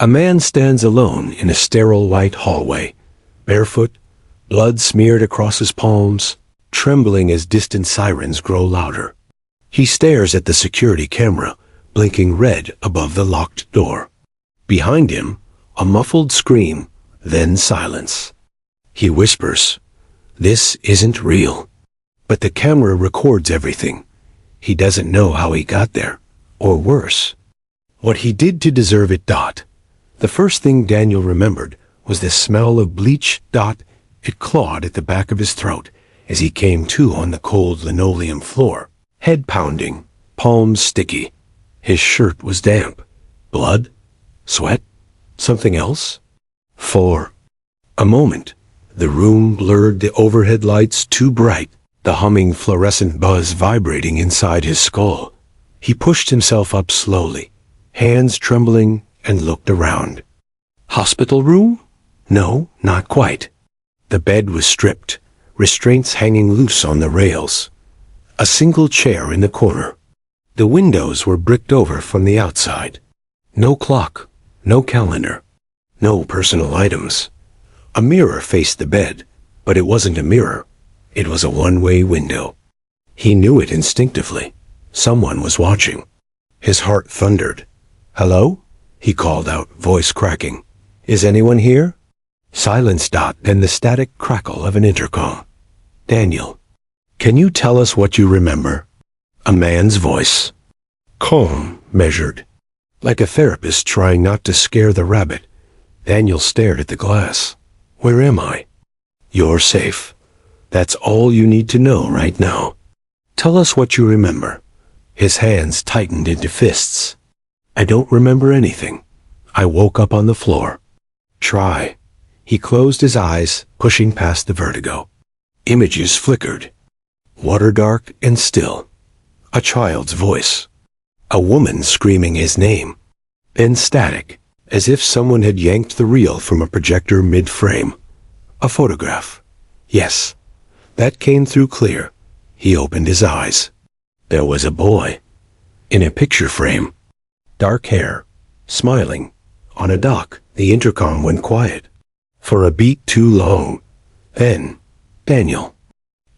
A man stands alone in a sterile white hallway, barefoot, blood smeared across his palms, trembling as distant sirens grow louder. He stares at the security camera, blinking red above the locked door. Behind him, a muffled scream, then silence. He whispers, "This isn't real." But the camera records everything. He doesn't know how he got there, or worse, what he did to deserve it. The first thing Daniel remembered was the smell of bleach. It clawed at the back of his throat as he came to on the cold linoleum floor, head pounding, palms sticky. His shirt was damp. Blood? Sweat? Something else? For a moment, the room blurred, the overhead lights too bright, the humming fluorescent buzz vibrating inside his skull. He pushed himself up slowly, hands trembling, and looked around. Hospital room? No, not quite. The bed was stripped, restraints hanging loose on the rails. A single chair in the corner. The windows were bricked over from the outside. No clock, no calendar, no personal items. A mirror faced the bed, but it wasn't a mirror. It was a one-way window. He knew it instinctively. Someone was watching. His heart thundered. "Hello?" he called out, voice cracking. "Is anyone here?" Silence. And the static crackle of an intercom. "Daniel, can you tell us what you remember?" A man's voice. Calm, measured. Like a therapist trying not to scare the rabbit. Daniel stared at the glass. "Where am I?" "You're safe. That's all you need to know right now. Tell us what you remember." His hands tightened into fists. "I don't remember anything. I woke up on the floor." "Try." He closed his eyes, pushing past the vertigo. Images flickered. Water dark and still. A child's voice. A woman screaming his name. Then static, as if someone had yanked the reel from a projector mid-frame. A photograph. Yes, that came through clear. He opened his eyes. There was a boy. In a picture frame. Dark hair. Smiling. On a dock. The intercom went quiet. For a beat too long. Then, "Daniel,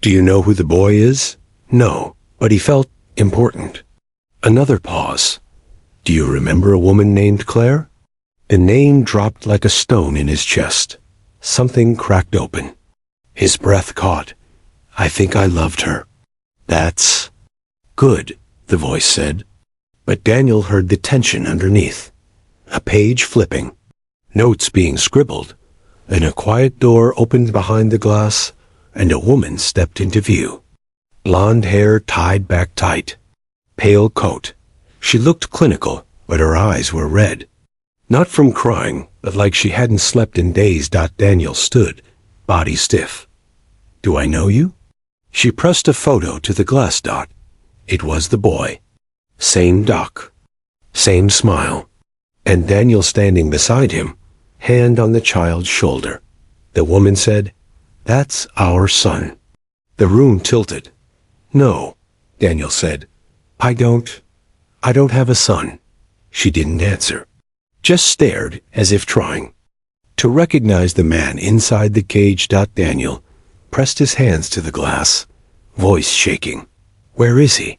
do you know who the boy is?" No, but he felt important. Another pause. "Do you remember a woman named Claire?" The name dropped like a stone in his chest. Something cracked open. His breath caught. "I think I loved her." "That's good," the voice said. But Daniel heard the tension underneath. A page flipping. Notes being scribbled. Then a quiet door opened behind the glass, and a woman stepped into view. Blonde hair tied back tight. Pale coat. She looked clinical, but her eyes were red. Not from crying, but like she hadn't slept in days. Daniel stood, body stiff. "Do I know you?" She pressed a photo to the glass. It was the boy. Same dock. Same smile. And Daniel standing beside him, hand on the child's shoulder. The woman said, "That's our son." The room tilted. "No," Daniel said. I don't have a son." She didn't answer. Just stared, as if trying to recognize the man inside the cage. Daniel pressed his hands to the glass, voice shaking. "Where is he?"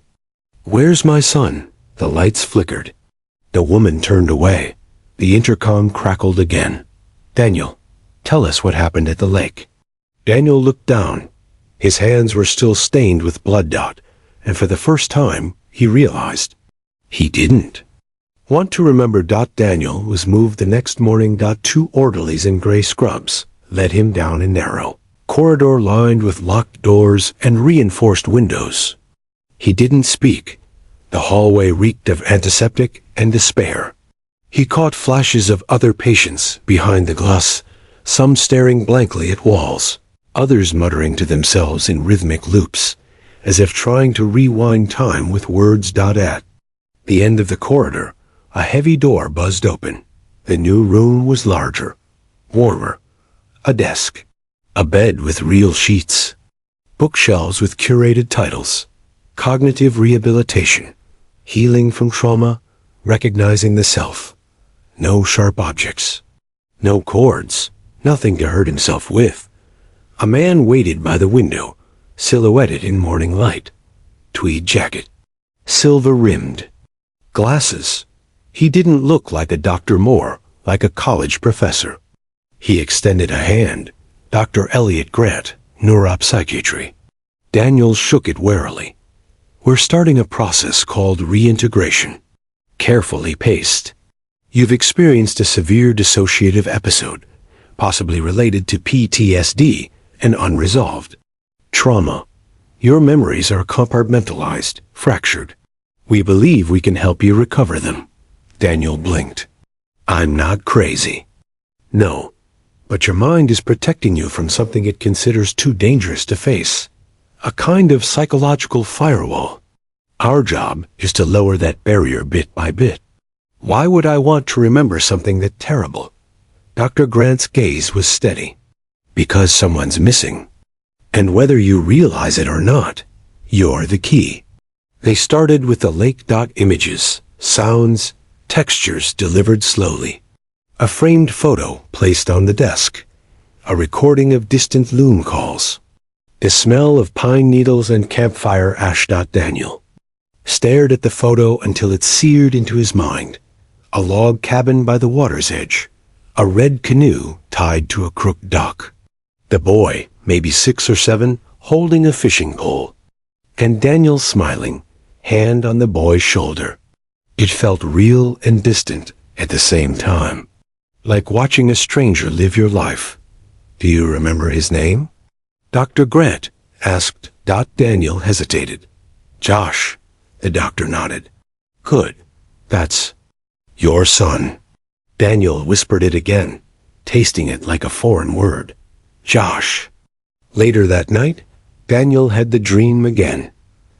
"Where's my son?" The lights flickered. The woman turned away. The intercom crackled again. "Daniel, tell us what happened at the lake." Daniel looked down. His hands were still stained with blood. And for the first time, he realized he didn't want to remember. Daniel was moved the next morning. Two orderlies in gray scrubs led him down a narrow corridor lined with locked doors and reinforced windows. He didn't speak. The hallway reeked of antiseptic and despair. He caught flashes of other patients behind the glass, some staring blankly at walls, others muttering to themselves in rhythmic loops, as if trying to rewind time with words. At the end of the corridor, a heavy door buzzed open. The new room was larger, warmer. A desk, a bed with real sheets, bookshelves with curated titles, cognitive rehabilitation, healing from trauma, recognizing the self. No sharp objects. No cords. Nothing to hurt himself with. A man waited by the window, silhouetted in morning light. Tweed jacket. Silver-rimmed. Glasses. He didn't look like a Dr. Moore, like a college professor. He extended a hand. Dr. Elliot Grant, neuropsychiatry. Daniel shook it warily. We're starting a process called reintegration. Carefully paced. You've experienced a severe dissociative episode, possibly related to PTSD and unresolved trauma. Your memories are compartmentalized, fractured. We believe we can help you recover them. Daniel blinked. I'm not crazy. No, but your mind is protecting you from something it considers too dangerous to face. A kind of psychological firewall. Our job is to lower that barrier bit by bit. Why would I want to remember something that terrible? Dr. Grant's gaze was steady. Because someone's missing. And whether you realize it or not, you're the key. They started with the lake dot images, sounds, textures delivered slowly. A framed photo placed on the desk. A recording of distant loon calls. The smell of pine needles and campfire ash. Daniel stared at the photo until it seared into his mind. A log cabin by the water's edge. A red canoe tied to a crooked dock. The boy, maybe 6 or 7, holding a fishing pole. And Daniel smiling, hand on the boy's shoulder. It felt real and distant at the same time. Like watching a stranger live your life. Do you remember his name? Dr. Grant asked. Daniel hesitated. Josh, the doctor nodded. Good. That's your son. Daniel whispered it again, tasting it like a foreign word. Josh. Later that night, Daniel had the dream again.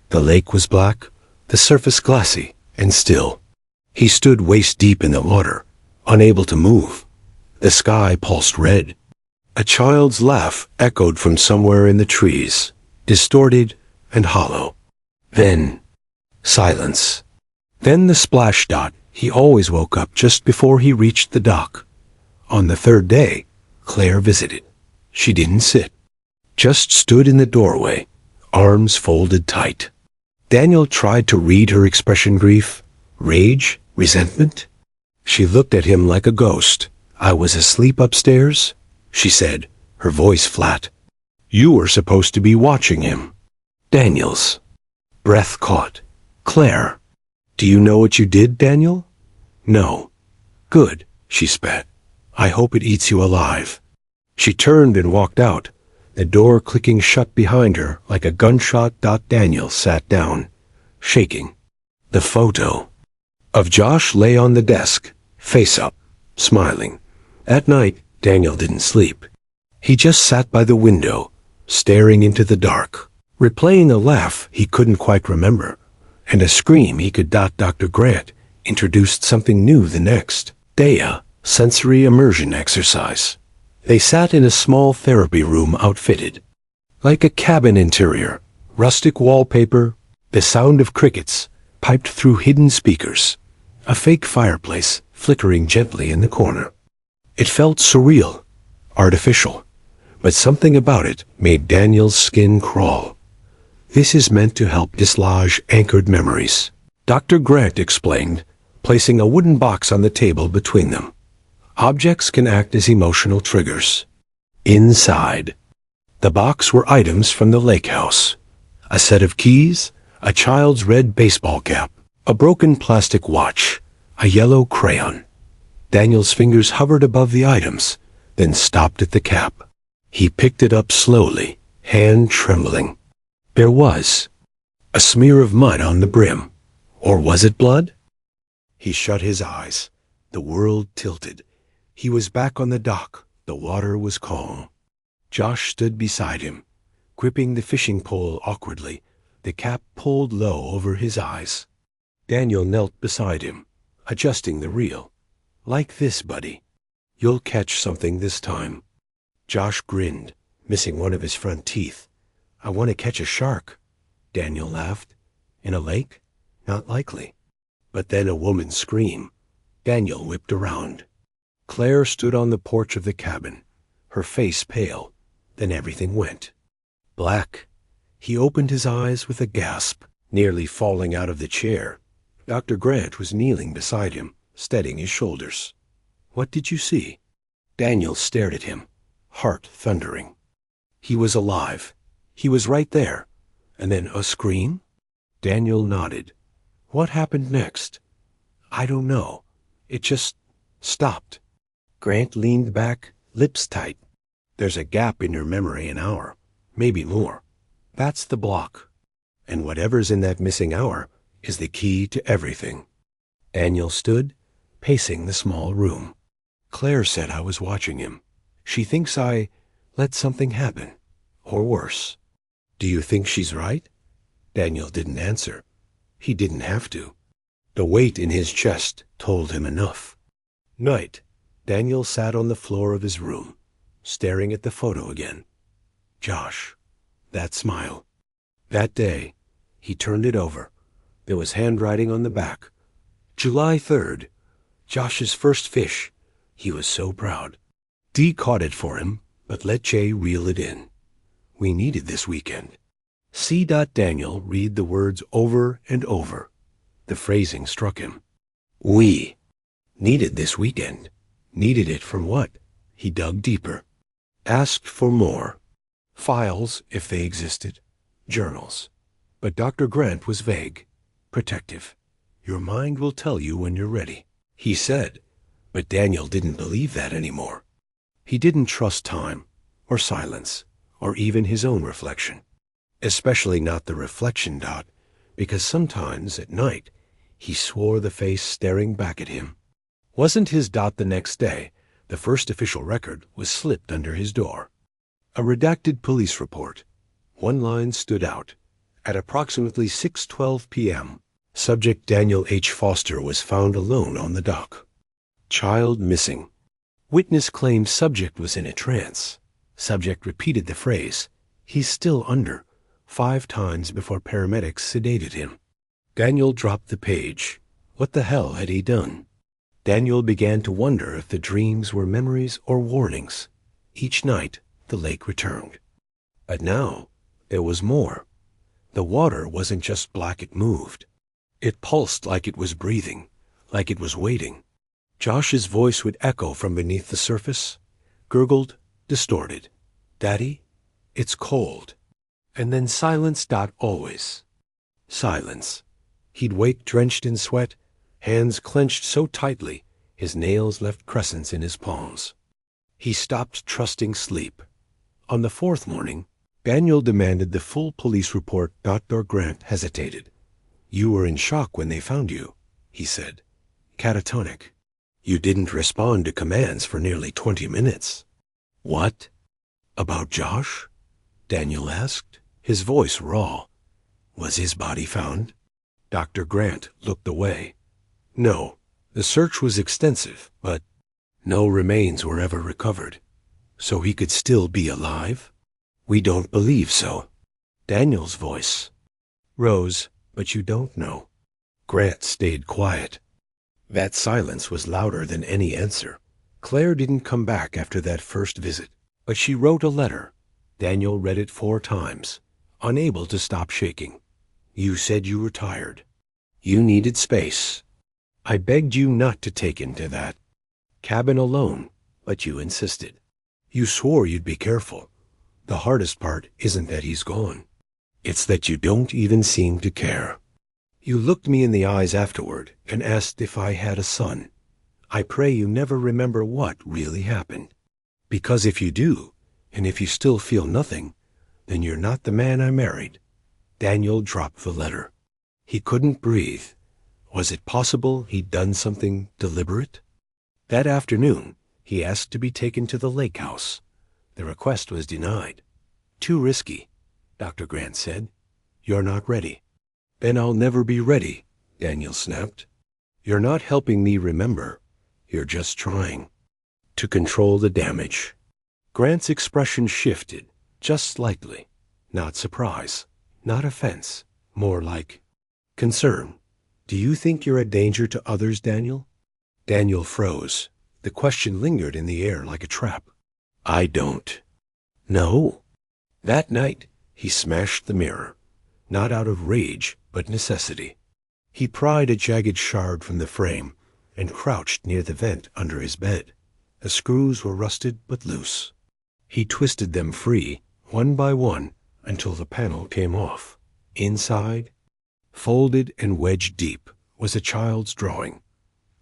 The lake was black, the surface glassy and still. He stood waist deep in the water, unable to move. The sky pulsed red. A child's laugh echoed from somewhere in the trees, distorted and hollow. Then, silence. Then the splash. He always woke up just before he reached the dock. On the 3rd day, Claire visited. She didn't sit. Just stood in the doorway, arms folded tight. Daniel tried to read her expression. Grief, rage, resentment. She looked at him like a ghost. I was asleep upstairs, she said, her voice flat. You were supposed to be watching him. Daniel's breath caught. Claire. Do you know what you did, Daniel? No. Good, she spat. I hope it eats you alive. She turned and walked out, the door clicking shut behind her like a gunshot. Daniel sat down, shaking. The photo of Josh lay on the desk, face up, smiling. At night, Daniel didn't sleep. He just sat by the window, staring into the dark, replaying a laugh he couldn't quite remember, and a scream he could. Dr. Grant introduced something new the next day, sensory immersion exercise. They sat in a small therapy room outfitted. Like a cabin interior, rustic wallpaper, the sound of crickets piped through hidden speakers, a fake fireplace flickering gently in the corner. It felt surreal, artificial, but something about it made Daniel's skin crawl. This is meant to help dislodge anchored memories, Dr. Grant explained, placing a wooden box on the table between them. Objects can act as emotional triggers. Inside the box were items from the lake house. A set of keys, a child's red baseball cap, a broken plastic watch, a yellow crayon. Daniel's fingers hovered above the items, then stopped at the cap. He picked it up slowly, hand trembling. There was a smear of mud on the brim. Or was it blood? He shut his eyes. The world tilted. He was back on the dock. The water was calm. Josh stood beside him, gripping the fishing pole awkwardly, the cap pulled low over his eyes. Daniel knelt beside him, adjusting the reel. Like this, buddy. You'll catch something this time. Josh grinned, missing one of his front teeth. I want to catch a shark. Daniel laughed. In a lake? Not likely. But then a woman's scream. Daniel whipped around. Claire stood on the porch of the cabin, her face pale. Then everything went black. He opened his eyes with a gasp, nearly falling out of the chair. Dr. Grant was kneeling beside him, steadying his shoulders. "What did you see?" Daniel stared at him, heart thundering. He was alive. He was right there. And then a scream? Daniel nodded. "What happened next?" "I don't know. It just stopped." Grant leaned back, lips tight. "There's a gap in your memory, an hour, maybe more. That's the block. And whatever's in that missing hour is the key to everything." Daniel stood, pacing the small room. "Claire said I was watching him. She thinks I let something happen, or worse." "Do you think she's right?" Daniel didn't answer. He didn't have to. The weight in his chest told him enough. Night. Daniel sat on the floor of his room, staring at the photo again. Josh. That smile. That day. He turned it over. There was handwriting on the back. July 3rd. Josh's first fish. He was so proud. Dee caught it for him, but let Jay reel it in. We needed this weekend. C. Daniel read the words over and over. The phrasing struck him. We needed this weekend. Needed it from what? He dug deeper. Asked for more. Files, if they existed. Journals. But Dr. Grant was vague. Protective. Your mind will tell you when you're ready, he said. But Daniel didn't believe that anymore. He didn't trust time, or silence, or even his own reflection. Especially not the reflection dot, because sometimes at night he swore the face staring back at him. Wasn't his dot the next day? The first official record was slipped under his door. A redacted police report. One line stood out. At approximately 6:12 p.m., subject Daniel H. Foster was found alone on the dock. Child missing. Witness claimed subject was in a trance. Subject repeated the phrase, "He's still under," 5 times before paramedics sedated him. Daniel dropped the page. What the hell had he done? Daniel began to wonder if the dreams were memories or warnings. Each night, the lake returned. But now, there was more. The water wasn't just black, it moved. It pulsed like it was breathing, like it was waiting. Josh's voice would echo from beneath the surface, gurgled, distorted. "Daddy, it's cold." And then silence. Always. Silence. He'd wake drenched in sweat, hands clenched so tightly his nails left crescents in his palms. He stopped trusting sleep. On the 4th morning, Daniel demanded the full police report. Dr. Grant hesitated. "You were in shock when they found you," he said. "Catatonic. You didn't respond to commands for nearly 20 minutes. "What? About Josh?" Daniel asked, his voice raw. "Was his body found?" Dr. Grant looked away. "No. The search was extensive, but no remains were ever recovered. So he could still be alive?" "We don't believe so." Daniel's voice rose, "But you don't know." Grant stayed quiet. That silence was louder than any answer. Claire didn't come back after that first visit, but she wrote a letter. Daniel read it 4 times, unable to stop shaking. "You said you were tired. You needed space. I begged you not to take into that. Cabin alone, but you insisted. You swore you'd be careful. The hardest part isn't that he's gone. It's that you don't even seem to care. You looked me in the eyes afterward and asked if I had a son. I pray you never remember what really happened. Because if you do, and if you still feel nothing, then you're not the man I married." Daniel dropped the letter. He couldn't breathe. Was it possible he'd done something deliberate? That afternoon, he asked to be taken to the lake house. The request was denied. "Too risky," Dr. Grant said. "You're not ready." "Then I'll never be ready," Daniel snapped. "You're not helping me remember. You're just trying to control the damage." Grant's expression shifted, just slightly. Not surprise, not offense, more like concern. "Do you think you're a danger to others, Daniel?" Daniel froze. The question lingered in the air like a trap. I don't. No. That night, he smashed the mirror, not out of rage, but necessity. He pried a jagged shard from the frame and crouched near the vent under his bed. The screws were rusted but loose. He twisted them free, one by one, until the panel came off. Inside, folded and wedged deep, was a child's drawing.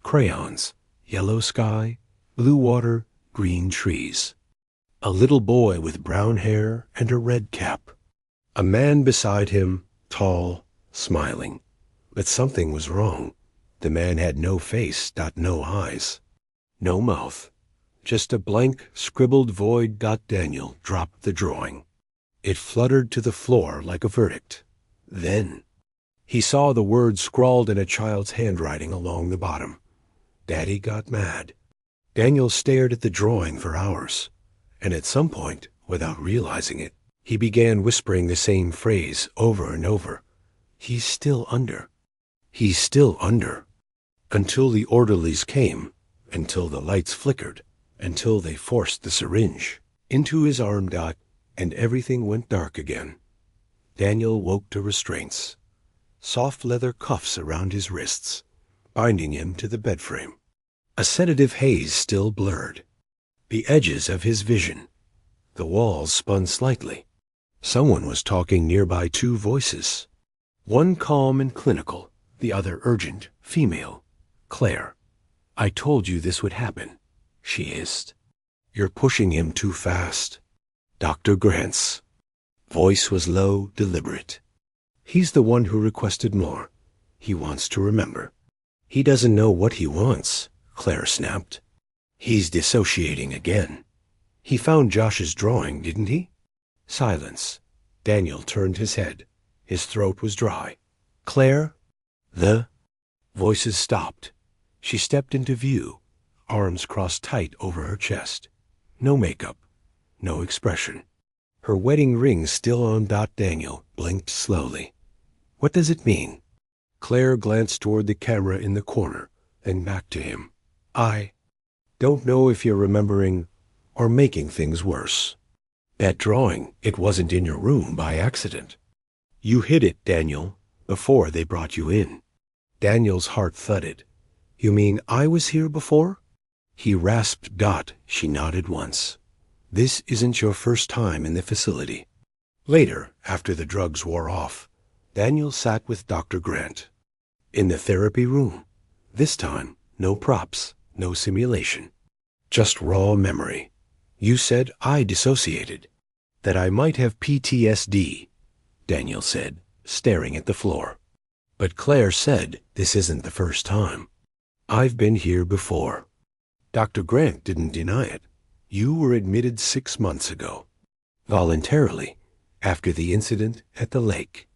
Crayons, yellow sky, blue water, green trees. A little boy with brown hair and a red cap. A man beside him, tall, smiling. But something was wrong. The man had no face, no eyes, no mouth. Just a blank, scribbled void. Daniel dropped the drawing. It fluttered to the floor like a verdict. Then he saw the words scrawled in a child's handwriting along the bottom. Daddy got mad. Daniel stared at the drawing for hours, and at some point, without realizing it, he began whispering the same phrase over and over. He's still under. He's still under. Until the orderlies came, until the lights flickered, until they forced the syringe into his arm. And everything went dark again. Daniel woke to restraints. Soft leather cuffs around his wrists, binding him to the bed frame. A sedative haze still blurred the edges of his vision. The walls spun slightly. Someone was talking nearby, two voices. One calm and clinical, the other urgent, female. Claire, I told you this would happen, she hissed. You're pushing him too fast. Dr. Grant's voice was low, deliberate. He's the one who requested more. He wants to remember. He doesn't know what he wants, Claire snapped. He's dissociating again. He found Josh's drawing, didn't he? Silence. Daniel turned his head. His throat was dry. Claire? The voices stopped. She stepped into view, arms crossed tight over her chest. No makeup. No expression. Her wedding ring still on. Daniel blinked slowly. What does it mean? Claire glanced toward the camera in the corner, then back to him. I don't know if you're remembering or making things worse. That drawing, it wasn't in your room by accident. You hid it, Daniel, before they brought you in. Daniel's heart thudded. You mean I was here before? He rasped. She nodded once. This isn't your first time in the facility. Later, after the drugs wore off, Daniel sat with Dr. Grant. In the therapy room. This time, no props, no simulation. Just raw memory. You said I dissociated. That I might have PTSD, Daniel said, staring at the floor. But Claire said this isn't the first time. I've been here before. Dr. Grant didn't deny it. You were admitted 6 months ago. Voluntarily, after the incident at the lake.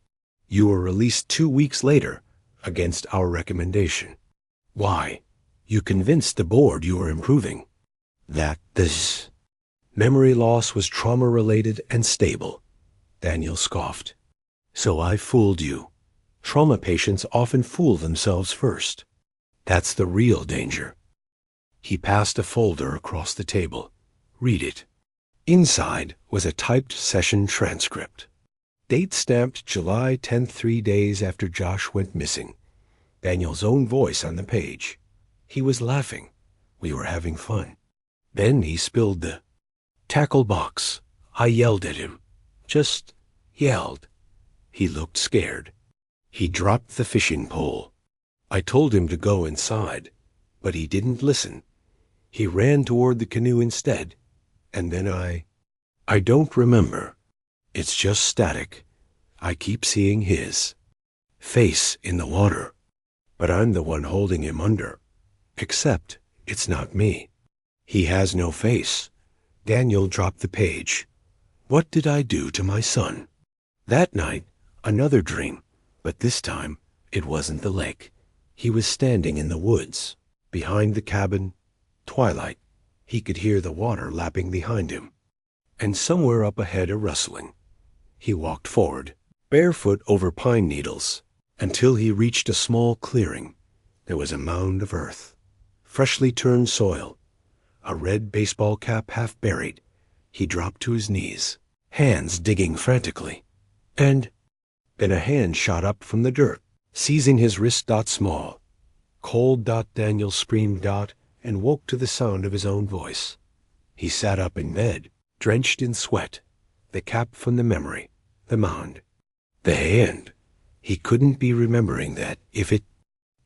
You were released 2 weeks later, against our recommendation. Why? You convinced the board you were improving. That this memory loss was trauma-related and stable. Daniel scoffed. So I fooled you. Trauma patients often fool themselves first. That's the real danger. He passed a folder across the table. Read it. Inside was a typed session transcript. Date stamped July 10th, 3 days after Josh went missing. Daniel's own voice on the page. He was laughing. We were having fun. Then he spilled the tackle box. I yelled at him. Just yelled. He looked scared. He dropped the fishing pole. I told him to go inside, but he didn't listen. He ran toward the canoe instead. And then I don't remember. It's just static. I keep seeing his face in the water, but I'm the one holding him under. Except it's not me. He has no face. Daniel dropped the page. What did I do to my son? That night, another dream, but this time it wasn't the lake. He was standing in the woods, behind the cabin, twilight. He could hear the water lapping behind him, and somewhere up ahead a rustling. He walked forward, barefoot over pine needles, until he reached a small clearing. There was a mound of earth, freshly turned soil, a red baseball cap half buried. He dropped to his knees, hands digging frantically. And then a hand shot up from the dirt, seizing his wrist. Small. Cold. Daniel screamed. And woke to the sound of his own voice. He sat up in bed, drenched in sweat, the cap from the memory, the mound, the hand. He couldn't be remembering that if it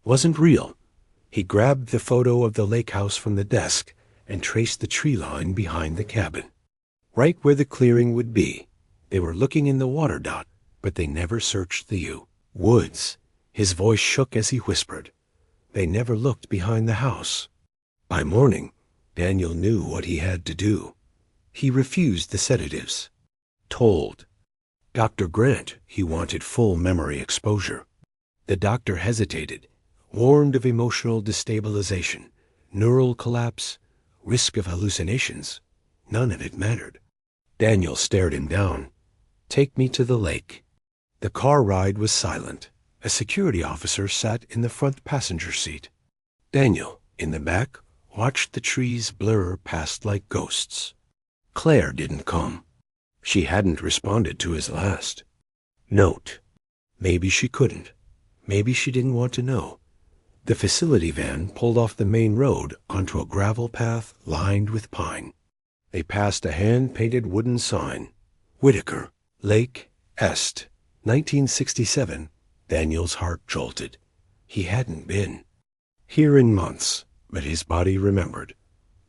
wasn't real. He grabbed the photo of the lake house from the desk and traced the tree line behind the cabin. Right where the clearing would be. They were looking in the water. But they never searched the woods. His voice shook as he whispered. They never looked behind the house. By morning, Daniel knew what he had to do. He refused the sedatives. Told Dr. Grant he wanted full memory exposure. The doctor hesitated, warned of emotional destabilization, neural collapse, risk of hallucinations. None of it mattered. Daniel stared him down. Take me to the lake. The car ride was silent. A security officer sat in the front passenger seat. Daniel, in the back, watched the trees blur past like ghosts. Claire didn't come. She hadn't responded to his last note. Maybe she couldn't. Maybe she didn't want to know. The facility van pulled off the main road onto a gravel path lined with pine. They passed a hand-painted wooden sign. Whitaker, Lake, Est, 1967. Daniel's heart jolted. He hadn't been here in months, but his body remembered.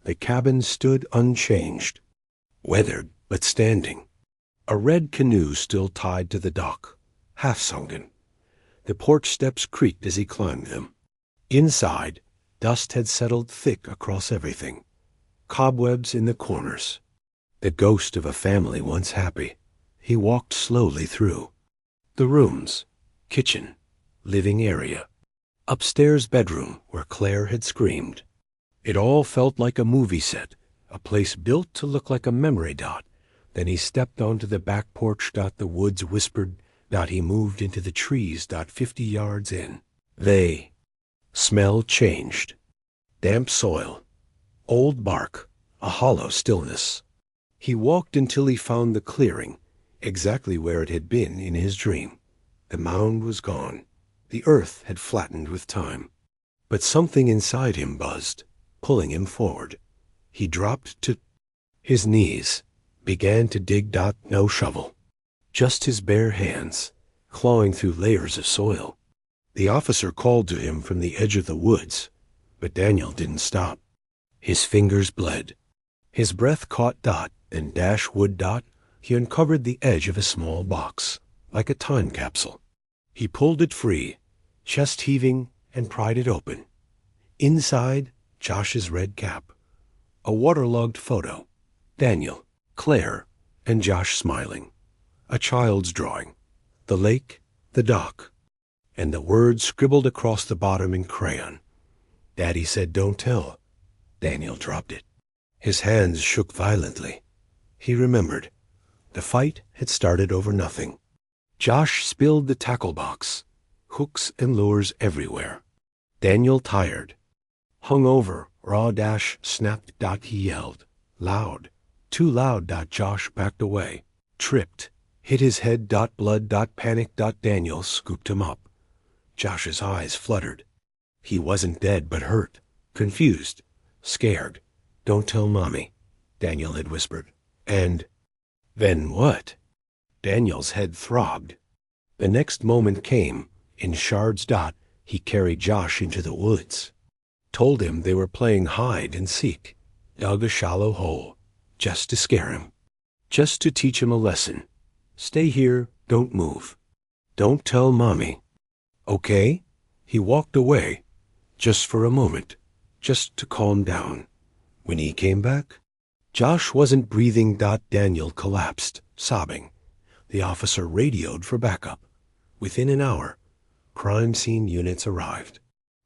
The cabin stood unchanged, weathered but standing. A red canoe still tied to the dock, half sunken. The porch steps creaked as he climbed them. Inside, dust had settled thick across everything. Cobwebs in the corners. The ghost of a family once happy. He walked slowly through. The rooms, kitchen, living area. Upstairs bedroom where Claire had screamed. It all felt like a movie set, a place built to look like a memory. Then he stepped onto the back porch. The woods whispered. He moved into the trees. 50 yards in. They smell changed. Damp soil, old bark, a hollow stillness. He walked until he found the clearing, exactly where it had been in his dream. The mound was gone. The earth had flattened with time. But something inside him buzzed, pulling him forward. He dropped to his knees, began to dig. No shovel. Just his bare hands, clawing through layers of soil. The officer called to him from the edge of the woods, but Daniel didn't stop. His fingers bled. His breath caught. Then Dashwood. He uncovered the edge of a small box, like a time capsule. He pulled it free, chest heaving, and pried it open. Inside, Josh's red cap. A waterlogged photo. Daniel, Claire, and Josh smiling. A child's drawing. The lake, the dock, and the words scribbled across the bottom in crayon. Daddy said, "Don't tell." Daniel dropped it. His hands shook violently. He remembered. The fight had started over nothing. Josh spilled the tackle box. Hooks and lures everywhere. Daniel tired. Hung over, raw. Snapped. He yelled. Loud. Too loud. Josh backed away. Tripped. Hit his head. Blood. Panic. Daniel scooped him up. Josh's eyes fluttered. He wasn't dead, but hurt. Confused. Scared. "Don't tell Mommy," Daniel had whispered. And then what? Daniel's head throbbed. The next moment came. In shards. He carried Josh into the woods. Told him they were playing hide and seek. Dug a shallow hole. Just to scare him. Just to teach him a lesson. Stay here. Don't move. Don't tell Mommy. Okay? He walked away. Just for a moment. Just to calm down. When he came back, Josh wasn't breathing. Daniel collapsed, sobbing. The officer radioed for backup. Within an hour, crime scene units arrived.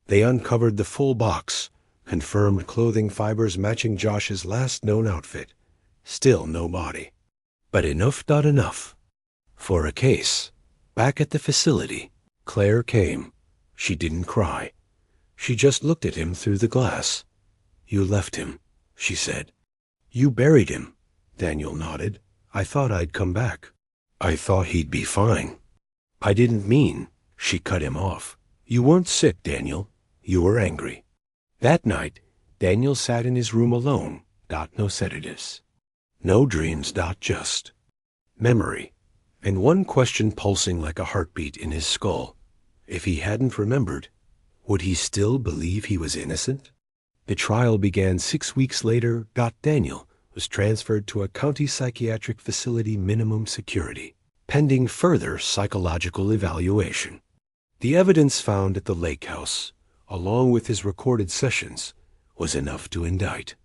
They uncovered the full box, confirmed clothing fibers matching Josh's last known outfit. Still no body. But enough. Enough. For a case. Back at the facility, Claire came. She didn't cry. She just looked at him through the glass. You left him, she said. You buried him. Daniel nodded. I thought I'd come back. I thought he'd be fine. I didn't mean, she cut him off. You weren't sick, Daniel. You were angry. That night, Daniel sat in his room alone. No sedatives. No dreams. Just memory. And one question pulsing like a heartbeat in his skull. If he hadn't remembered, would he still believe he was innocent? The trial began 6 weeks later. Daniel was transferred to a county psychiatric facility minimum security, pending further psychological evaluation. The evidence found at the lake house, along with his recorded sessions, was enough to indict.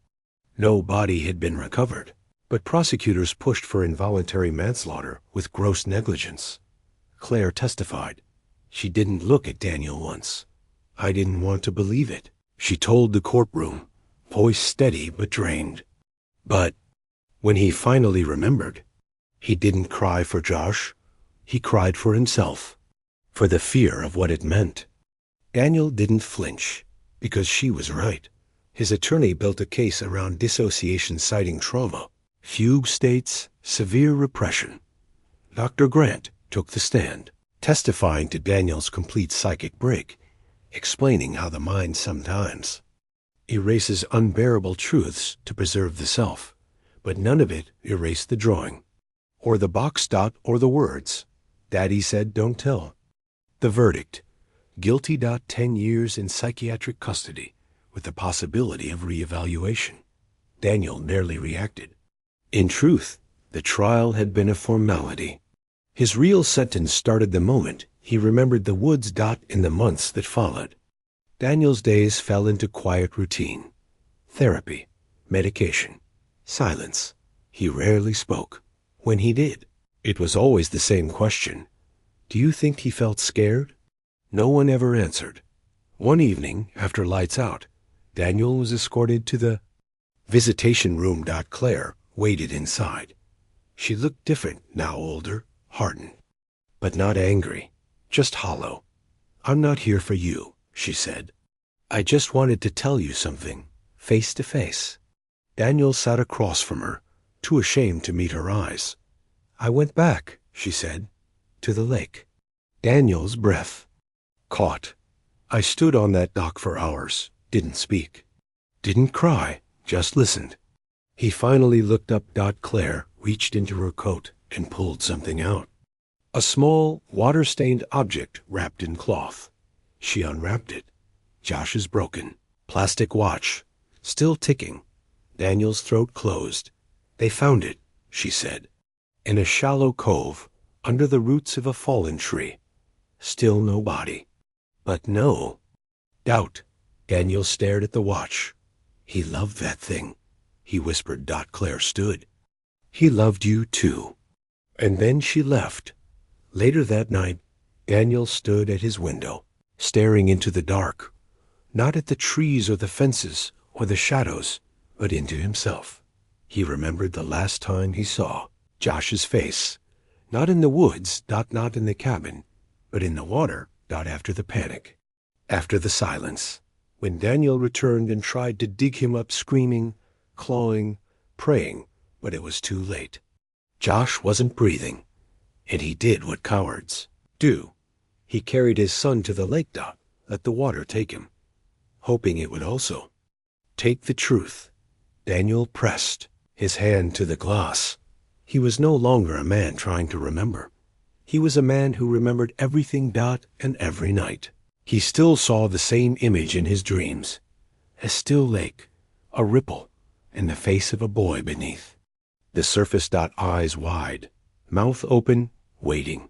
No body had been recovered, but prosecutors pushed for involuntary manslaughter with gross negligence. Claire testified. She didn't look at Daniel once. I didn't want to believe it, she told the courtroom, voice steady but drained. But when he finally remembered, he didn't cry for Josh. He cried for himself, for the fear of what it meant. Daniel didn't flinch, because she was right. His attorney built a case around dissociation citing trauma, fugue states, severe repression. Dr. Grant took the stand, testifying to Daniel's complete psychic break, explaining how the mind sometimes erases unbearable truths to preserve the self, but none of it erased the drawing, or the box dot, or the words. Daddy said, don't tell. The verdict, guilty. 10 years in psychiatric custody, with the possibility of reevaluation. Daniel barely reacted. In truth, the trial had been a formality. His real sentence started the moment he remembered the woods. In the months that followed, Daniel's days fell into quiet routine. Therapy, medication, silence. He rarely spoke. When he did, it was always the same question. Do you think he felt scared? No one ever answered. One evening, after lights out, Daniel was escorted to the visitation room. Claire waited inside. She looked different, now older, hardened, but not angry, just hollow. I'm not here for you, she said. I just wanted to tell you something, face to face. Daniel sat across from her, too ashamed to meet her eyes. I went back, she said, to the lake. Daniel's breath caught. I stood on that dock for hours, didn't speak, didn't cry, just listened. He finally looked up. Claire reached into her coat and pulled something out. A small, water-stained object wrapped in cloth. She unwrapped it. Josh's broken plastic watch, still ticking. Daniel's throat closed. They found it, she said, in a shallow cove under the roots of a fallen tree. Still no body. But no doubt. Daniel stared at the watch. He loved that thing, he whispered. Claire stood. He loved you too. And then she left. Later that night, Daniel stood at his window, staring into the dark, not at the trees or the fences or the shadows, but into himself. He remembered the last time he saw Josh's face, not in the woods. Not in the cabin, but in the water. After the panic, after the silence, when Daniel returned and tried to dig him up, screaming, clawing, praying, but it was too late. Josh wasn't breathing, and he did what cowards do. He carried his son to the lake. Let the water take him, hoping it would also take the truth. Daniel pressed his hand to the glass. He was no longer a man trying to remember. He was a man who remembered everything. And every night, he still saw the same image in his dreams. A still lake, a ripple, and the face of a boy beneath. The surface. Eyes wide, mouth open, waiting.